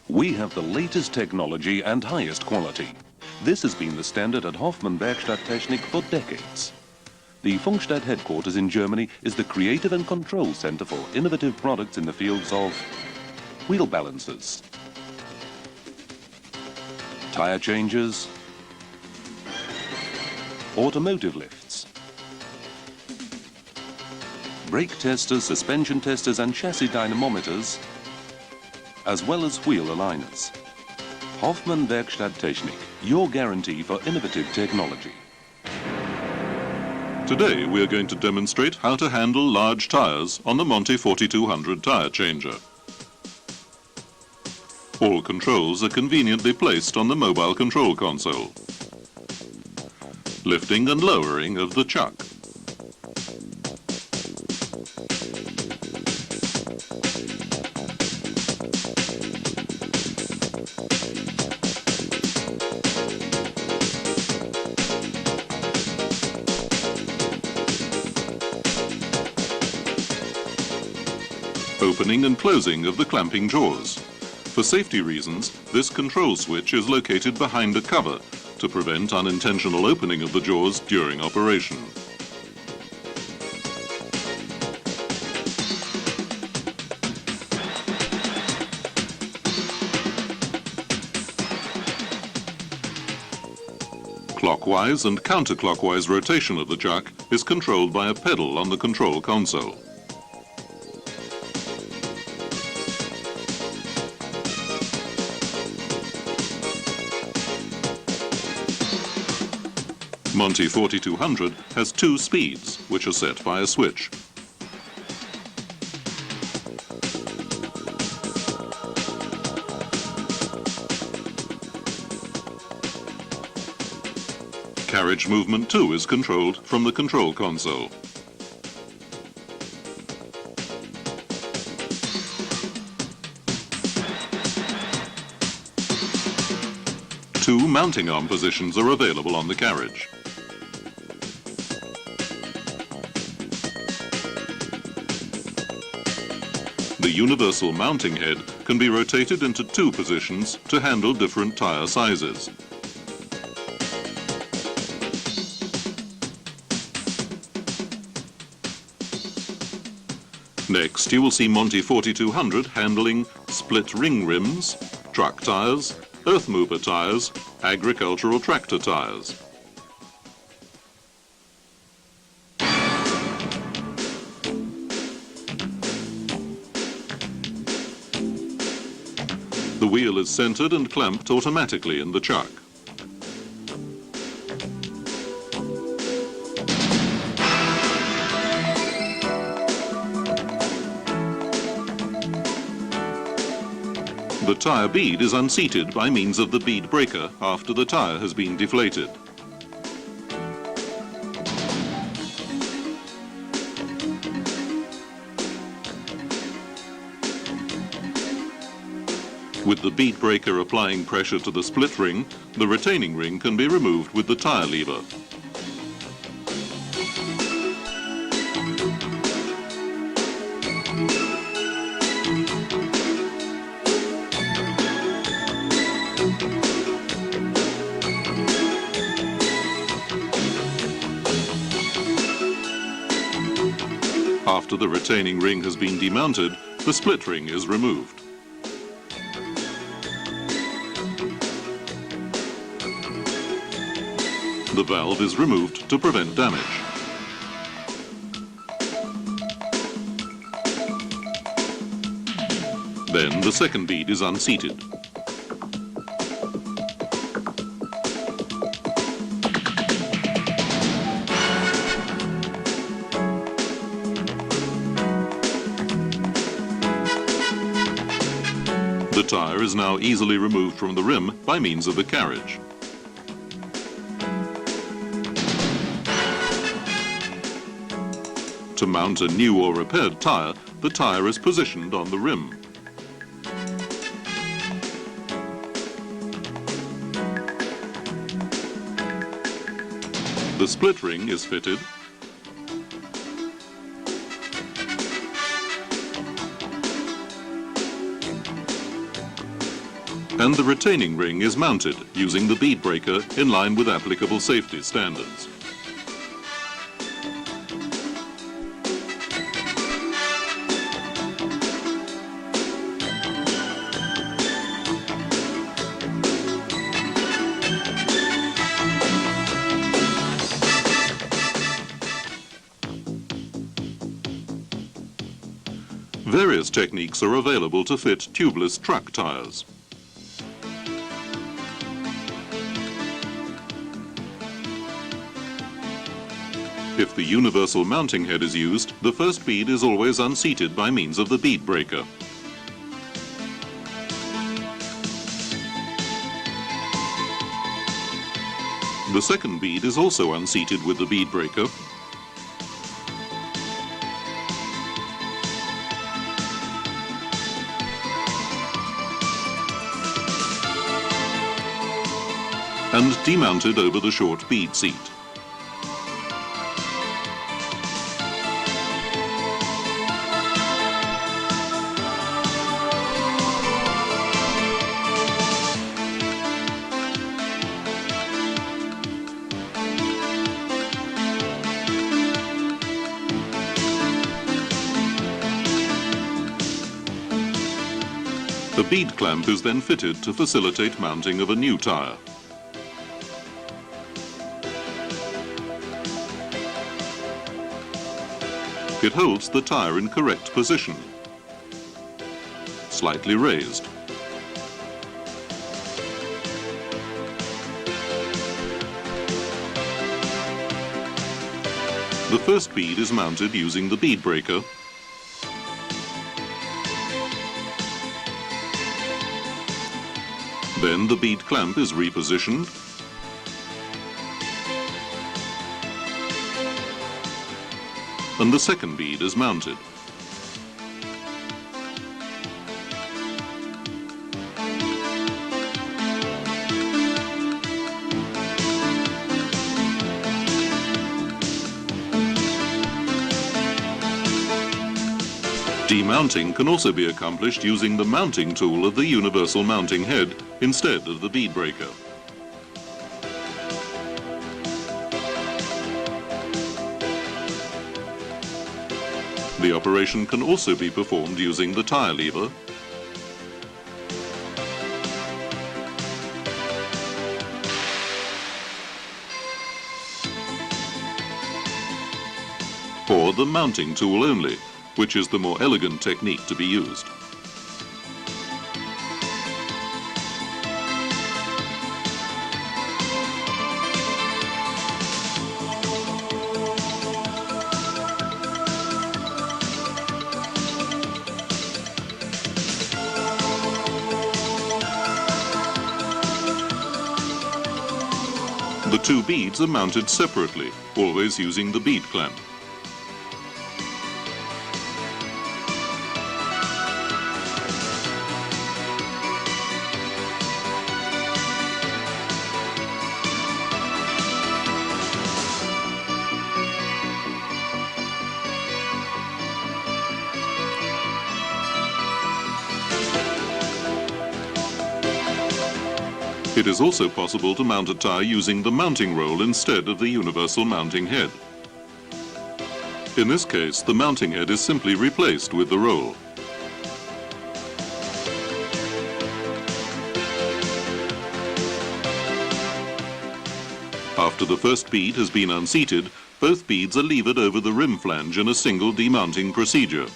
We have the latest technology and highest quality. This has been the standard at Hofmann Werkstatttechnik for decades. The Funkstadt headquarters in Germany is the creative and control center for innovative products in the fields of wheel balancers, tire changers, automotive lifts, brake testers, suspension testers and chassis dynamometers, as well as wheel aligners. Hofmann Werkstatttechnik, your guarantee for innovative technology. Today we are going to demonstrate how to handle large tyres on the Monty 4200 tyre changer. All controls are conveniently placed on the mobile control console. Lifting and lowering of the chuck. Opening and closing of the clamping jaws. For safety reasons, this control switch is located behind a cover to prevent unintentional opening of the jaws during operation. Clockwise and counterclockwise rotation of the chuck is controlled by a pedal on the control console. Monty 4200 has two speeds, which are set by a switch. Carriage movement too is controlled from the control console. Two mounting arm positions are available on the carriage. The universal mounting head can be rotated into two positions to handle different tyre sizes. Next, you will see Monty 4200 handling split ring rims, truck tyres, earth mover tyres, agricultural tractor tyres. The wheel is centered and clamped automatically in the chuck. The tyre bead is unseated by means of the bead breaker after the tyre has been deflated. With the bead breaker applying pressure to the split ring, the retaining ring can be removed with the tyre lever. After the retaining ring has been demounted, the split ring is removed. The valve is removed to prevent damage. Then the second bead is unseated. The tyre is now easily removed from the rim by means of the carriage. To mount a new or repaired tyre, the tyre is positioned on the rim. The split ring is fitted. and the retaining ring is mounted using the bead breaker in line with applicable safety standards. Various techniques are available to fit tubeless truck tires. If the universal mounting head is used, the first bead is always unseated by means of the bead breaker. The second bead is also unseated with the bead breaker. And demounted over the short bead seat. The bead clamp is then fitted to facilitate mounting of a new tire. It holds the tire in correct position, slightly raised. The first bead is mounted using the bead breaker. Then the bead clamp is repositioned. And the second bead is mounted. Demounting can also be accomplished using the mounting tool of the universal mounting head instead of the bead breaker. The operation can also be performed using the tire lever, or the mounting tool only, which is the more elegant technique to be used. The two beads are mounted separately, always using the bead clamp. It is also possible to mount a tire using the mounting roll instead of the universal mounting head. In this case, the mounting head is simply replaced with the roll. After the first bead has been unseated, both beads are levered over the rim flange in a single demounting procedure.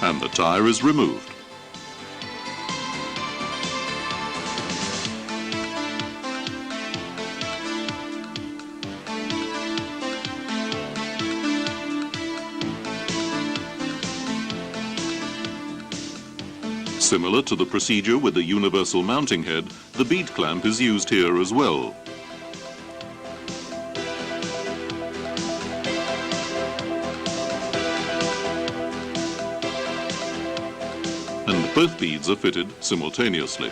And the tire is removed. Similar to the procedure with the universal mounting head, the bead clamp is used here as well. And both beads are fitted simultaneously.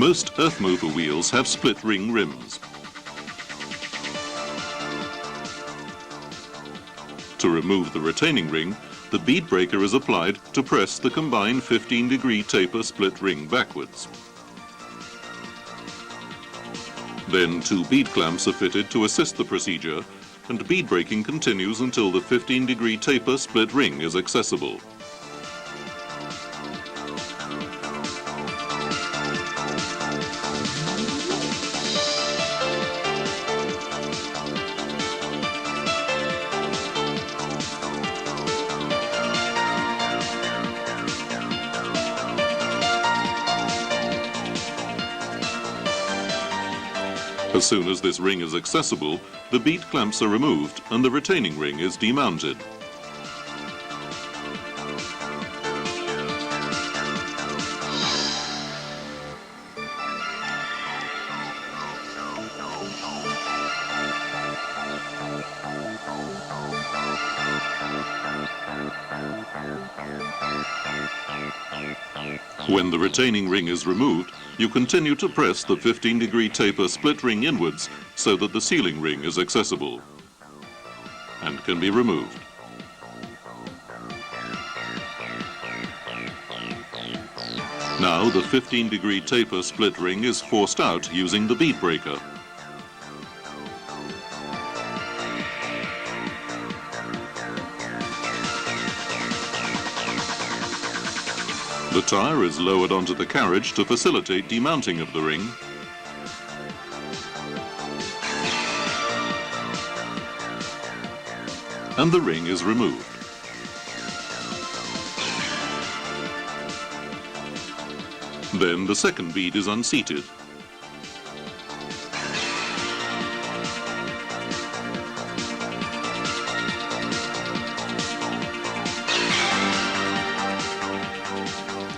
Most earth mover wheels have split ring rims. To remove the retaining ring, the bead breaker is applied to press the combined 15-degree taper split ring backwards. Then 2 bead clamps are fitted to assist the procedure, and bead breaking continues until the 15-degree taper split ring is accessible. As soon as this ring is accessible, the bead clamps are removed and the retaining ring is demounted. When the retaining ring is removed, you continue to press the 15-degree taper split ring inwards so that the sealing ring is accessible and can be removed. Now the 15-degree taper split ring is forced out using the bead breaker. The tyre is lowered onto the carriage to facilitate demounting of the ring. And the ring is removed. Then the second bead is unseated.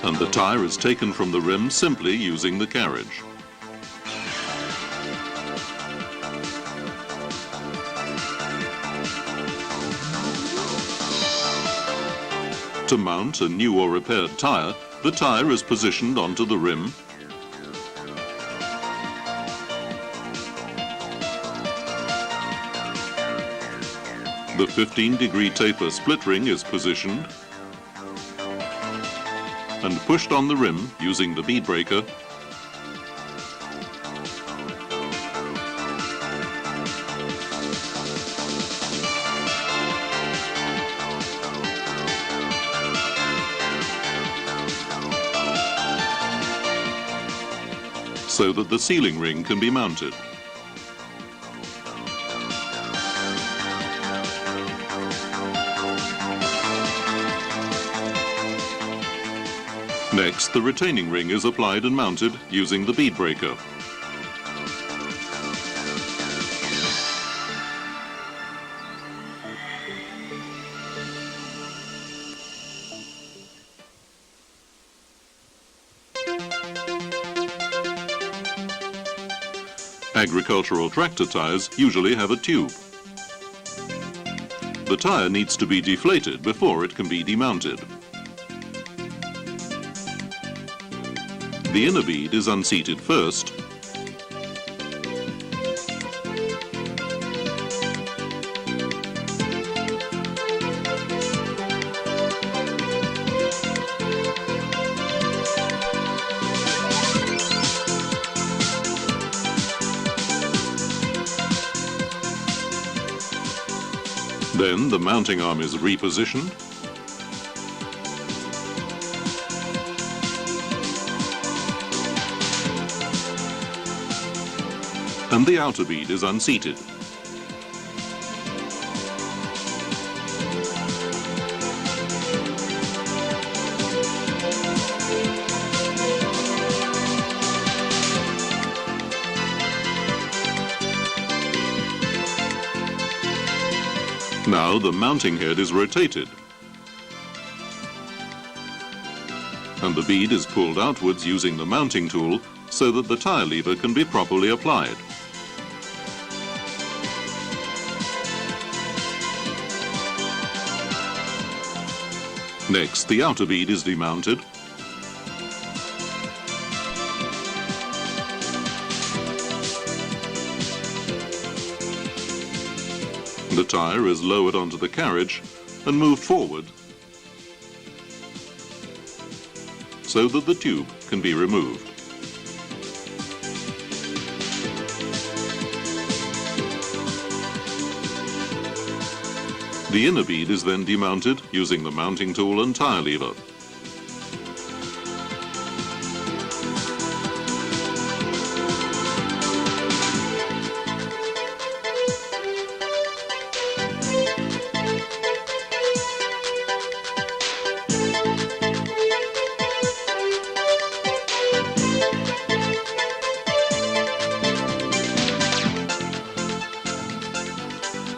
And the tyre is taken from the rim simply using the carriage. To mount a new or repaired tyre, the tyre is positioned onto the rim. The 15-degree taper split ring is positioned and pushed on the rim using the bead breaker. So that the sealing ring can be mounted. Next, the retaining ring is applied and mounted using the bead breaker. Agricultural tractor tyres usually have a tube. The tyre needs to be deflated before it can be demounted. The inner bead is unseated first, then the mounting arm is repositioned, and the outer bead is unseated. Now the mounting head is rotated, and the bead is pulled outwards using the mounting tool so that the tyre lever can be properly applied. Next, the outer bead is demounted, The tyre is lowered onto the carriage and moved forward so that the tube can be removed. The inner bead is then demounted using the mounting tool and tyre lever.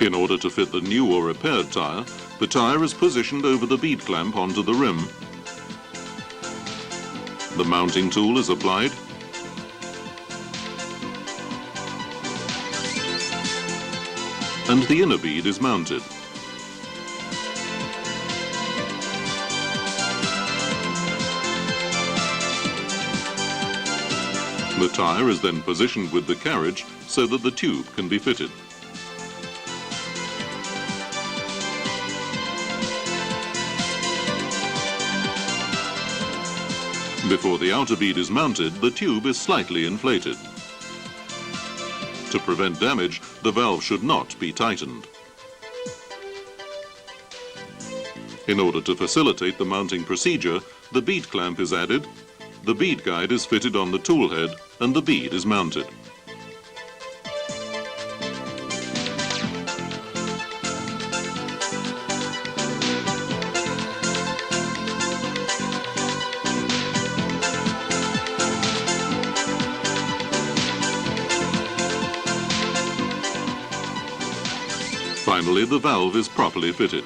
In order to fit the new or repaired tyre, the tyre is positioned over the bead clamp onto the rim. The mounting tool is applied and the inner bead is mounted. The tyre is then positioned with the carriage so that the tube can be fitted. Before the outer bead is mounted, the tube is slightly inflated. To prevent damage, the valve should not be tightened. In order to facilitate the mounting procedure, the bead clamp is added, the bead guide is fitted on the tool head, and the bead is mounted. Finally, the valve is properly fitted.